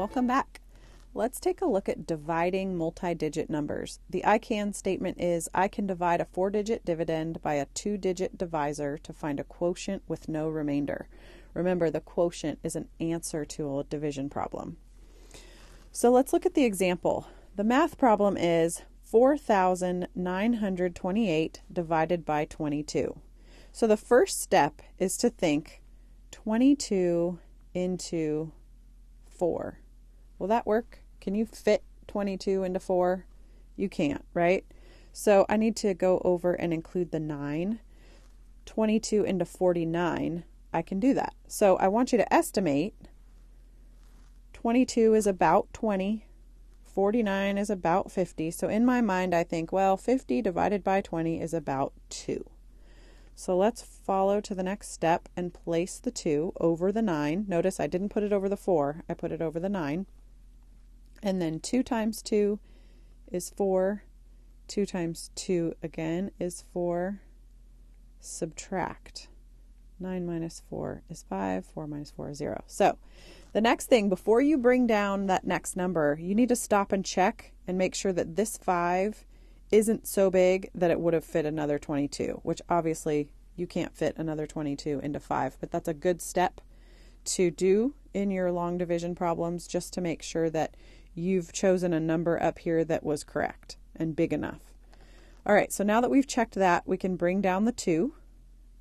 welcome back. Let's take a look at dividing multi-digit numbers. The I can statement is, I can divide a 4-digit dividend by a 2-digit divisor to find a quotient with no remainder. Remember, the quotient is an answer to a division problem. So let's look at the example. The math problem is 4,928 divided by 22. So the first step is to think 22 into 4. Will that work? Can you fit 22 into 4? You can't, right? So I need to go over and include the 9. 22 into 49, I can do that. So I want you to estimate 22 is about 20, 49 is about 50. So in my mind, I think, well, 50 divided by 20 is about 2. So let's follow to the next step and place the 2 over the 9. Notice I didn't put it over the 4, I put it over the 9. And then 2 times 2 is 4. 2 times 2 again is 4. Subtract. 9 minus 4 is 5. 4 minus 4 is 0. So the next thing, before you bring down that next number, you need to stop and check and make sure that this 5 isn't so big that it would have fit another 22, which obviously you can't fit another 22 into 5, but that's a good step to do in your long division problems, just to make sure that you've chosen a number up here that was correct and big enough. All right, so now that we've checked that, we can bring down the 2,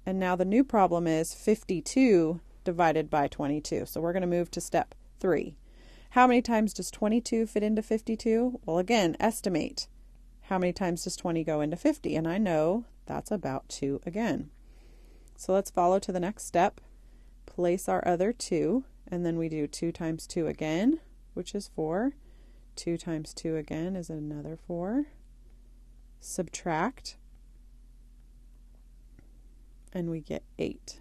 and now the new problem is 52 divided by 22. So we're going to move to step 3. How many times does 22 fit into 52? Well, again, estimate. How many times does 20 go into 50? And I know that's about 2 again. So let's follow to the next step. Place our other 2, and then we do 2 times 2 again, which is 4. 2 times 2 again is another 4. Subtract, and we get 8.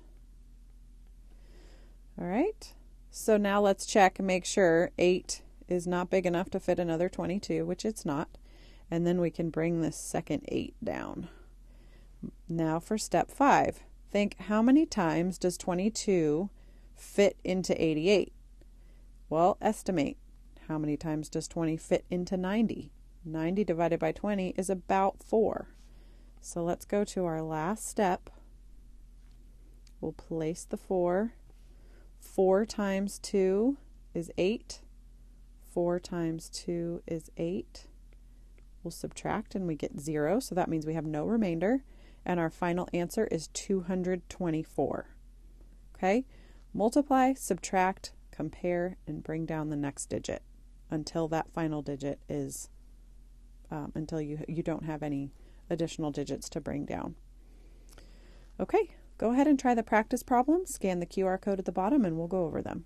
All right, so now let's check and make sure 8 is not big enough to fit another 22, which it's not. And then we can bring this second 8 down. Now for step 5. Think, how many times does 22 fit into 88? Well, estimate. How many times does 20 fit into 90? 90 divided by 20 is about 4. So let's go to our last step. We'll place the 4. 4 times 2 is 8. 4 times 2 is 8. We'll subtract and we get 0, so that means we have no remainder, and our final answer is 224. Okay? Multiply, subtract, compare, and bring down the next digit until that final digit is, until you don't have any additional digits to bring down. Okay, go ahead and try the practice problems. Scan the QR code at the bottom and we'll go over them.